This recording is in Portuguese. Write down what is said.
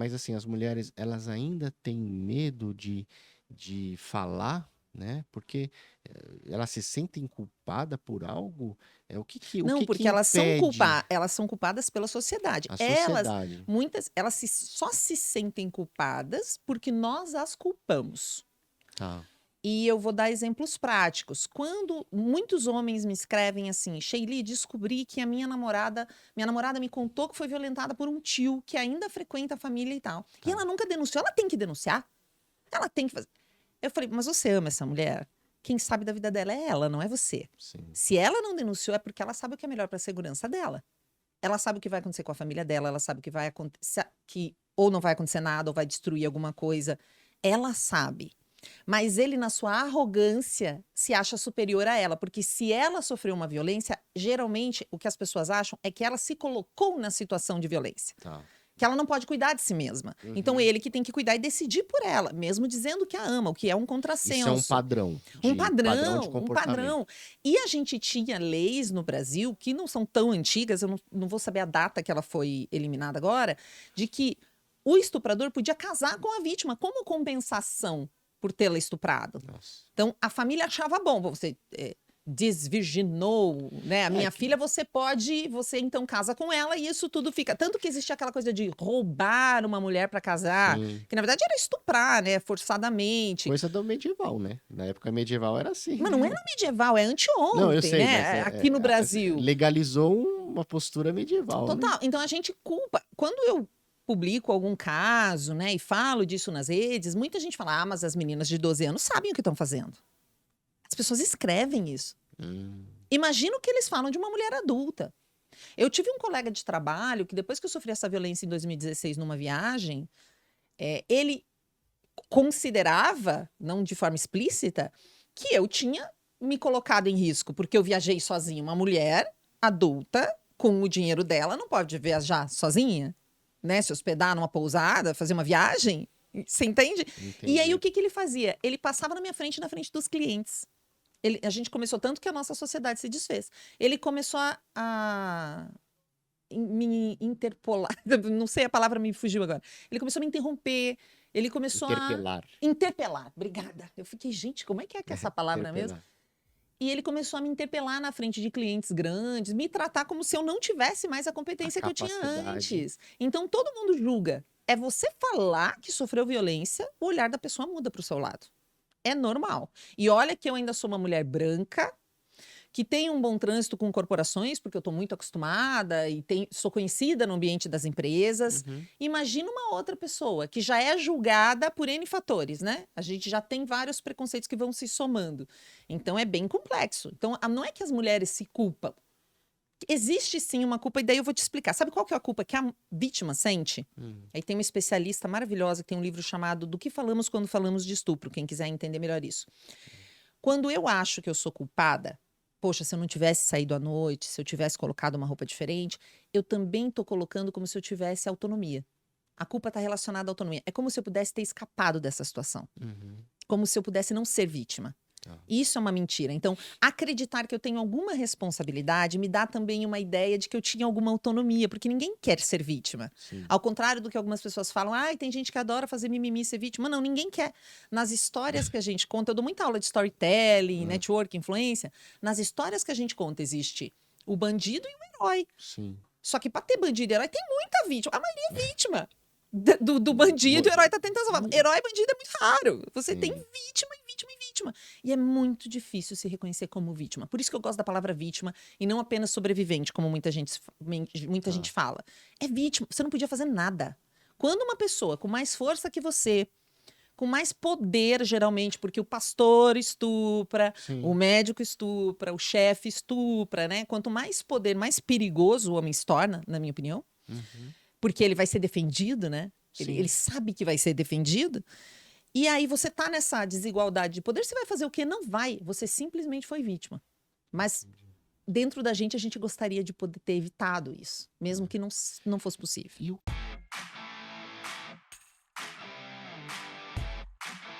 mas assim, as mulheres, elas ainda têm medo de falar, né? Porque elas se sentem culpadas por algo. O Não, que que porque impede elas são culpadas pela sociedade. a Elas, sociedade? muitas, só se sentem culpadas porque nós as culpamos. Tá, E eu vou dar exemplos práticos. Quando muitos homens me escrevem assim, Sheili, descobri que minha namorada me contou que foi violentada por um tio que ainda frequenta a família e tal. E tá. ela nunca denunciou, ela tem que denunciar. Ela tem que fazer. Eu falei, mas você ama essa mulher? Quem sabe da vida dela é ela, não é você. Sim. Se ela não denunciou, é porque ela sabe o que é melhor para a segurança dela. Ela sabe o que vai acontecer com a família dela, ela sabe o que vai acontecer, que ou não vai acontecer nada, ou vai destruir alguma coisa. Ela sabe. Mas ele, na sua arrogância, se acha superior a ela, porque se ela sofreu uma violência, geralmente o que as pessoas acham é que ela se colocou na situação de violência. Tá. Que ela não pode cuidar de si mesma. Então Uhum. ele que tem que cuidar e decidir por ela, mesmo dizendo que a ama, o que é um Isso é um contrassenso. padrão Um padrão de padrão, um comportamento. padrão. E a gente tinha leis no Brasil que não são tão antigas, eu não vou saber a data que ela foi eliminada agora, de que o estuprador podia casar com a vítima como compensação por tê-la estuprado. Nossa. Então a família achava bom, você desvirginou, né? A minha filha, você então casa com ela e isso tudo fica. Tanto que existia aquela coisa de roubar uma mulher para casar, Sim. que na verdade era estuprar, né? Forçadamente. Coisa do medieval, né? Na época medieval era assim. Mas não era medieval, é Não, eu anteontem, sei, mas né? Aqui no Brasil. legalizou uma postura medieval, né? Total. Então a gente culpa. Quando eu publico algum caso, né, e falo disso nas redes, muita gente fala: ah, mas as meninas de 12 anos sabem o que estão fazendo. As pessoas escrevem isso. Imagina o que eles falam de uma mulher adulta. Eu tive um colega de trabalho que, depois que eu sofri essa violência em 2016 numa viagem, ele considerava, não de forma explícita, que eu tinha me colocado em risco, porque eu viajei sozinha. Uma mulher adulta, com o dinheiro dela, não pode viajar sozinha, né? Se hospedar numa pousada, fazer uma viagem. Você entende? E aí, Entendi. o que ele fazia? Ele passava na frente dos clientes. A gente começou tanto que a nossa sociedade se desfez. Ele começou a me interpolar, não sei, a palavra me fugiu agora. Ele começou a me interromper, ele começou Interpelar. a interpelar, obrigada. Eu fiquei, gente, como é que é essa palavra mesmo? Interpelar. E ele começou a me interpelar na frente de clientes grandes, me tratar como se eu não tivesse mais a competência que eu tinha Capacidade. antes. Então todo mundo julga. É você falar que sofreu violência, o olhar da pessoa muda para o seu lado. É normal. E olha que eu ainda sou uma mulher branca, que tem um bom trânsito com corporações, porque eu estou muito acostumada e sou conhecida no ambiente das empresas. Imagina uma outra pessoa que já é julgada por N fatores, né? A gente já tem vários preconceitos que vão se somando. Então é bem complexo. Então não é que as mulheres se culpam. Existe sim uma culpa, e daí eu vou te explicar. Sabe qual que é a culpa que a vítima sente? Aí tem uma especialista maravilhosa que tem um livro chamado Do que falamos quando falamos de estupro, quem quiser entender melhor isso. Quando eu acho que eu sou culpada, poxa, se eu não tivesse saído à noite, se eu tivesse colocado uma roupa diferente, eu também estou colocando como se eu tivesse autonomia. A culpa está relacionada à autonomia. É como se eu pudesse ter escapado dessa situação. Como se eu pudesse não ser vítima. Isso é uma mentira. Então, acreditar que eu tenho alguma responsabilidade me dá também uma ideia de que eu tinha alguma autonomia, porque ninguém quer ser vítima. Sim. Ao contrário do que algumas pessoas falam, tem gente que adora fazer mimimi e ser vítima. Não, ninguém quer. Nas histórias que a gente conta, eu dou muita aula de storytelling, network, influência. Nas histórias que a gente conta, existe o bandido e o herói. Sim. Só que para ter bandido e herói, tem muita vítima. A maioria é vítima. Do bandido, o herói tá tentando salvar. Herói e bandido é muito raro. Você tem vítima e vítima e vítima. E é muito difícil se reconhecer como vítima. Por isso que eu gosto da palavra vítima e não apenas sobrevivente, como muita gente fala. É vítima. Você não podia fazer nada. Quando uma pessoa com mais força que você, com mais poder, geralmente, porque o pastor estupra, o médico estupra, o chefe estupra, né? Quanto mais poder, mais perigoso o homem se torna, na minha opinião. Porque ele vai ser defendido, né? Ele sabe que vai ser defendido. E aí você tá nessa desigualdade de poder, você vai fazer o quê? Não vai. Você simplesmente foi vítima. Mas dentro da gente, a gente gostaria de poder ter evitado isso. Mesmo que não fosse possível.